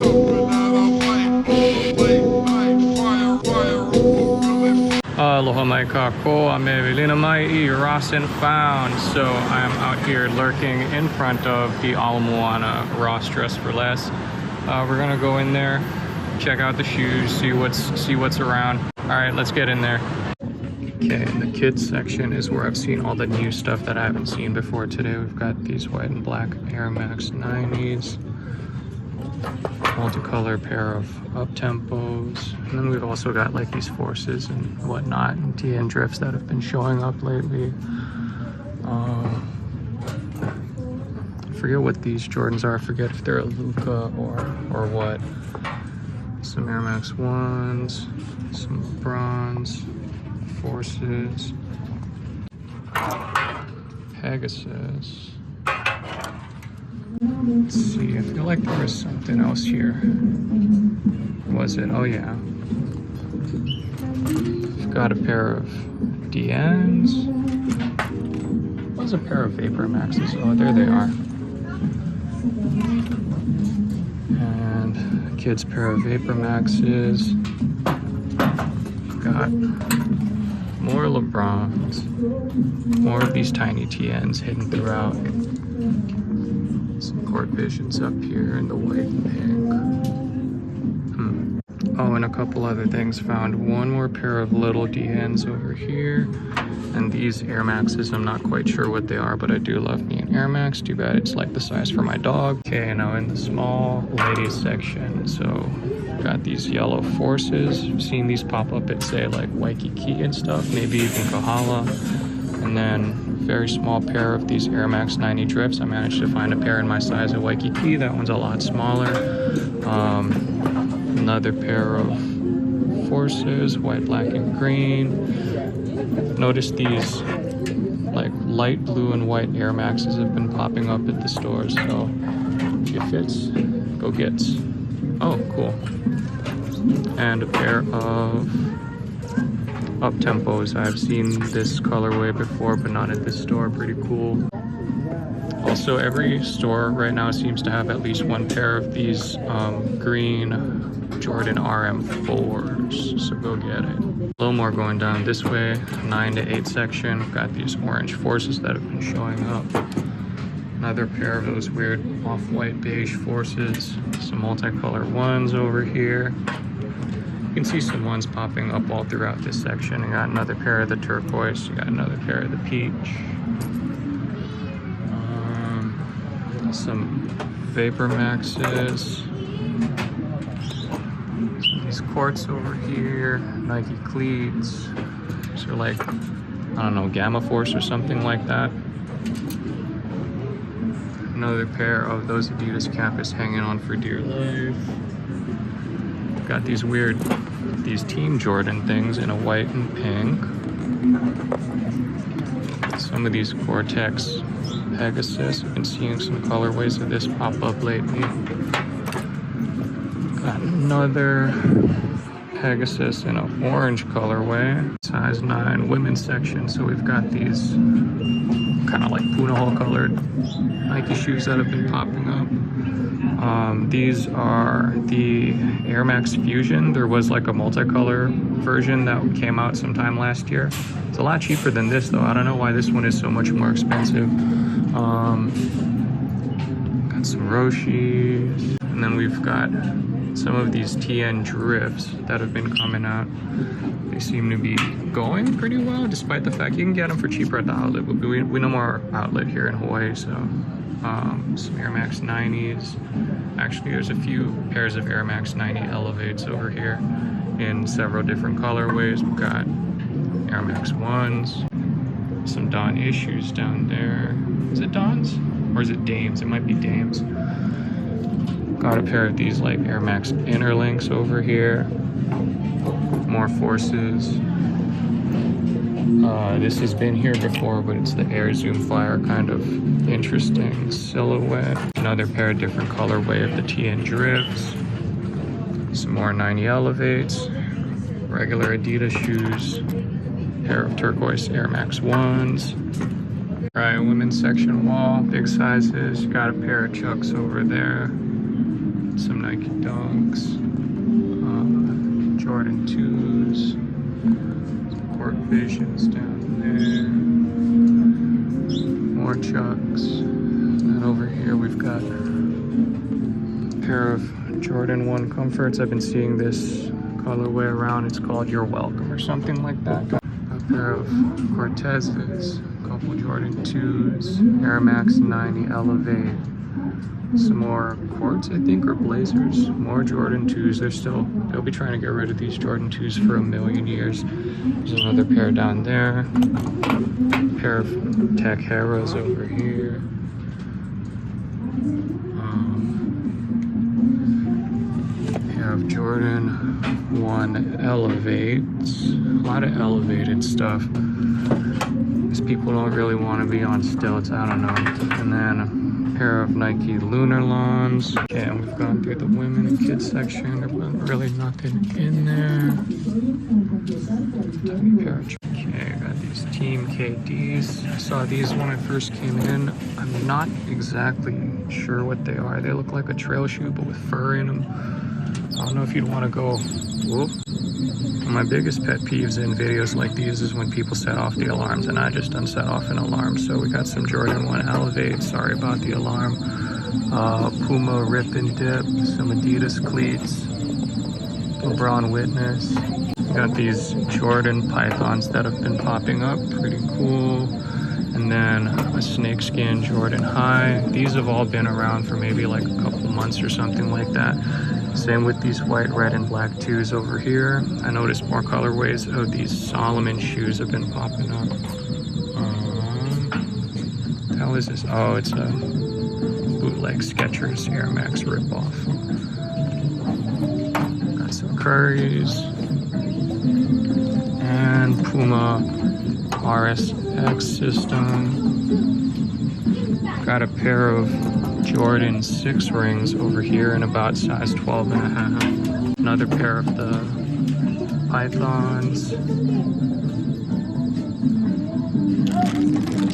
Aloha mai kako, ame vilina mai I Rawson found. So I'm out here lurking in front of the Moana Ross Dress for Less. We're gonna go in there, check out the shoes, see what's around. All right, let's get in there. Okay, in the kids section is where I've seen all the new stuff that I haven't seen before today. We've got these white and black Air Max 90s. Multicolor pair of up-tempos, and then we've also got like these Forces and whatnot and TN drifts that have been showing up lately. I forget what these Jordans are. I forget if they're a Luca or what. Some Air Max 1s, some LeBrons, Forces, Pegasus. Let's see, I feel like there was something else here. Was it? Oh yeah. I've got a pair of DNs. Was a pair of Vapor Maxes. Oh, there they are. And a kid's pair of Vapor Maxes. Got more LeBrons. More of these tiny TNs hidden throughout. Some Court Visions up here in the white and pink. Oh, and a couple other things. Found one more pair of little DNs over here. And these Air Maxes, I'm not quite sure what they are, but I do love me an Air Max. Too bad it's like the size for my dog. Okay, now in the small ladies section, so got these yellow Forces. I've seen these pop up at say like Waikiki and stuff, maybe even Kahala. And then very small pair of these Air Max 90 drifts. I managed to find a pair in my size at Waikiki. That one's a lot smaller. Another pair of Forces, white, black, and green. Notice these like light blue and white Air Maxes have been popping up at the stores. So if it fits, go gets. Oh, cool. And a pair of up-tempos. I've seen this colorway before, but not at this store. Pretty cool. Also, every store right now seems to have at least one pair of these green Jordan RM4s, so go get it. A little more going down this way, 9 to 8 section. We've got these orange Forces that have been showing up. Another pair of those weird off-white beige Forces. Some multicolor ones over here. You can see some ones popping up all throughout this section. I got another pair of the turquoise. You got another pair of the peach. Some Vapor Maxes. These Quartz over here. Nike cleats. These are like, I don't know, Gamma Force or something like that. Another pair of those Adidas Campus hanging on for dear life. Got these Team Jordan things in a white and pink. Some of these Cortex Pegasus. I've been seeing some colorways of this pop up lately. Got another Pegasus in an orange colorway. Size 9 women's section. So we've got these kind of like Punahou colored Nike shoes that have been popping up. These are the Air Max Fusion. There was like a multicolor version that came out sometime last year. It's a lot cheaper than this though. I don't know why this one is so much more expensive. Got some Roshis. And then we've got some of these TN drifts that have been coming out. They seem to be going pretty well, despite the fact you can get them for cheaper at the outlet, but we no more outlet here in Hawaii, so some Air Max 90s. Actually, there's a few pairs of Air Max 90 Elevates over here in several different colorways. We've got Air Max 1s, some Dawn issues down there. Is it Dawns? Or is it Dames? It might be Dames. Got a pair of these like Air Max Interlinks over here. More Forces. This has been here before, but it's the Air Zoom Flyer, kind of interesting silhouette. Another pair of different colorway of the TN drifts. Some more 90 Elevates. Regular Adidas shoes. Pair of turquoise Air Max 1s. All right, women's section wall, big sizes. Got a pair of Chucks over there. some Nike Dunks, Jordan 2s, Sport Visions down there, more Chucks, and over here we've got a pair of Jordan 1 Comforts. I've been seeing this colorway around. It's called You're Welcome or something like that. A pair of Cortezes, a couple Jordan 2s, Air Max 90 Elevate, some more Quartz, I think, or Blazers, more Jordan 2s. They'll be trying to get rid of these Jordan 2s for a million years. There's another pair down there, a pair of Tech Heras over here. We have Jordan 1 Elevates, a lot of elevated stuff. These people don't really want to be on stilts, I don't know. And then a pair of Nike Lunar Lawns. Okay, and we've gone through the women and kids section. There's really nothing in there. Okay, I got these Team KDs. I saw these when I first came in. I'm not exactly sure what they are. They look like a trail shoe, but with fur in them. I don't know if you'd want to go. Whoop. My biggest pet peeves in videos like these is when people set off the alarms, and I just unset off an alarm. So we got some Jordan 1 Elevate, sorry about the alarm. Puma Rip and Dip, some Adidas cleats, LeBron Witness. We got these Jordan Pythons that have been popping up, pretty cool. And then a snakeskin Jordan High. These have all been around for maybe like a couple months or something like that. Same with these white, red, and black 2s over here. I noticed more colorways of these Solomon shoes have been popping up. What the hell is this? Oh, it's a bootleg Skechers Air Max ripoff. Got some Currys. And Puma RSX system. Got a pair of Jordan 6 rings over here in about size 12.5. Another pair of the Pythons.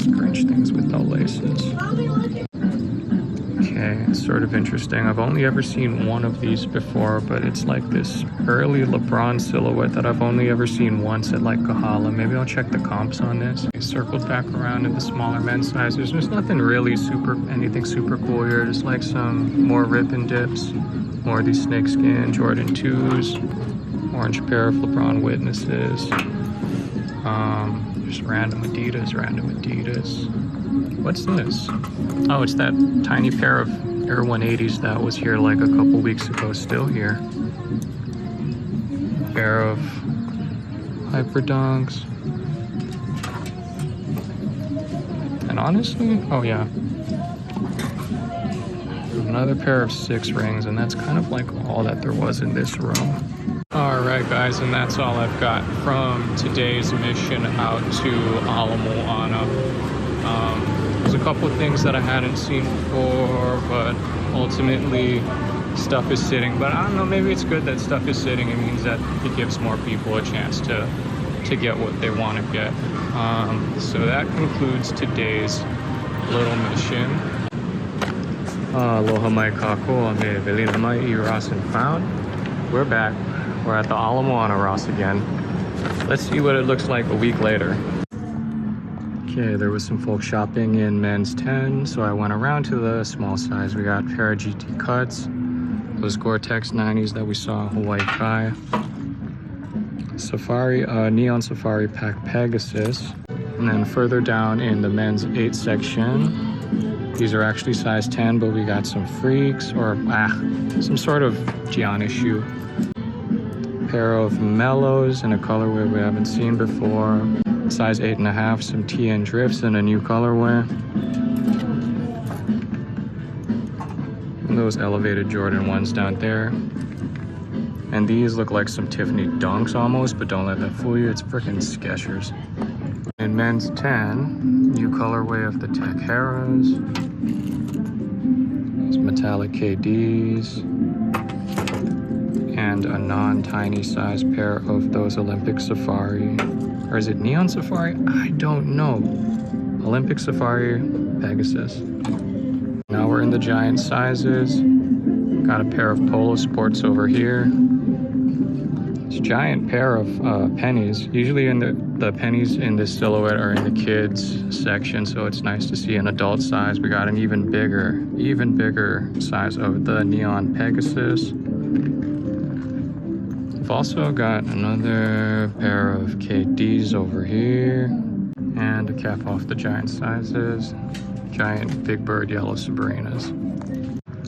Strange things with no laces. Okay, it's sort of interesting. I've only ever seen one of these before, but it's like this early LeBron silhouette that I've only ever seen once at like Kahala. Maybe I'll check the comps on this. I circled back around in the smaller men's sizes. There's nothing really anything super cool here. Just like some more rip and dips, more of these snakeskin Jordan 2s, orange pair of LeBron Witnesses, just random Adidas. What's this? Oh, it's that tiny pair of Air 180s that was here like a couple weeks ago, still here. Pair of Hyper Dunks. And honestly, oh yeah. Another pair of 6 rings, and that's kind of like all that there was in this room. Alright guys, and that's all I've got from today's mission out to Moana. There's a couple of things that I hadn't seen before, but ultimately stuff is sitting. But I don't know, maybe it's good that stuff is sitting. It means that it gives more people a chance to get what they want to get. So that concludes today's little mission. Aloha mai kako, me velina mai I Ross and found. We're back. We're at the Moana Ross again. Let's see what it looks like a week later. Okay, there was some folk shopping in men's 10, so I went around to the small size. We got a pair of GT cuts, those Gore-Tex 90s that we saw in Hawaii Kai, Safari, Neon Safari Pack Pegasus, and then further down in the men's 8 section, these are actually size 10, but we got some freaks, or some sort of Giannis shoe. Pair of Mellows in a colorway we haven't seen before. Size 8.5, some TN drifts in a new colorway. And those elevated Jordan 1s down there. And these look like some Tiffany Dunks almost, but don't let that fool you, it's freaking Skechers. In men's 10, new colorway of the Tech Heras. These metallic KDs. And a non-tiny size pair of those Olympic Safari. Or is it Neon Safari? I don't know. Olympic Safari Pegasus. Now we're in the giant sizes. Got a pair of Polo Sports over here. This giant pair of pennies. Usually the pennies in this silhouette are in the kids section, so it's nice to see an adult size. We got an even bigger size of the Neon Pegasus. We've also got another pair of KDs over here. And to cap off the giant sizes, giant Big Bird Yellow Sabrinas.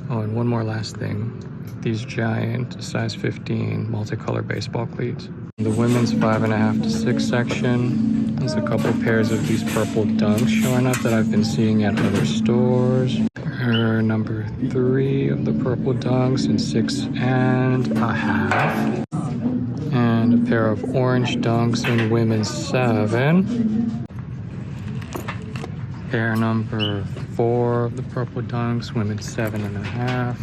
Oh, and one more last thing. These giant size 15 multicolor baseball cleats. The women's 5.5 to 6 section. There's a couple pairs of these purple dunks showing up that I've been seeing at other stores. Number 3 of the purple dunks in 6.5. And a pair of orange dunks in women's 7. Pair number 4 of the purple dunks, women's 7.5.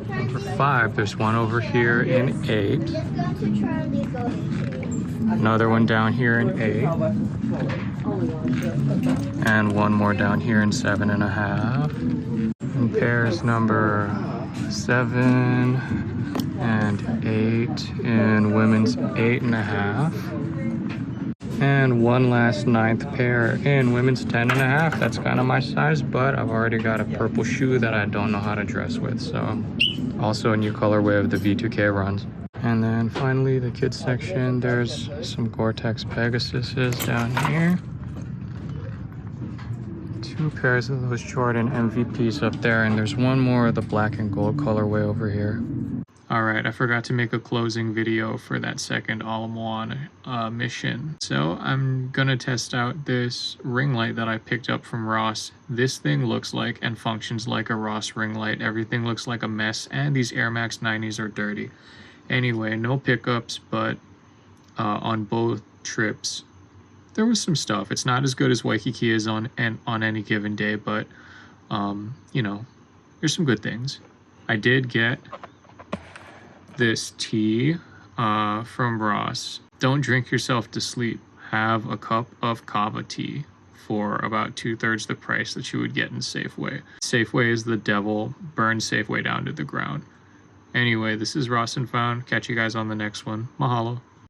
Number 5, there's one over here in 8. Another one down here in 8. And one more down here in 7.5. And pairs number 7 and 8 in women's 8.5. And one last 9th pair in women's 10.5. That's kind of my size, but I've already got a purple shoe that I don't know how to dress with. So also a new colorway of the V2K runs. And then finally the kids section, there's some Gore-Tex Pegasuses down here. 2 pairs of those Jordan MVPs up there, and there's one more of the black and gold colorway over here. Alright, I forgot to make a closing video for that second Moana mission. So I'm gonna test out this ring light that I picked up from Ross. This thing looks like and functions like a Ross ring light. Everything looks like a mess, and these Air Max 90s are dirty. Anyway, no pickups, but on both trips, there was some stuff. It's not as good as Waikiki is on any given day, but you know, there's some good things. I did get this tea from Ross. Don't drink yourself to sleep. Have a cup of kava tea for about 2/3 the price that you would get in Safeway. Safeway is the devil. Burn Safeway down to the ground. Anyway, this is Ross and Found. Catch you guys on the next one. Mahalo.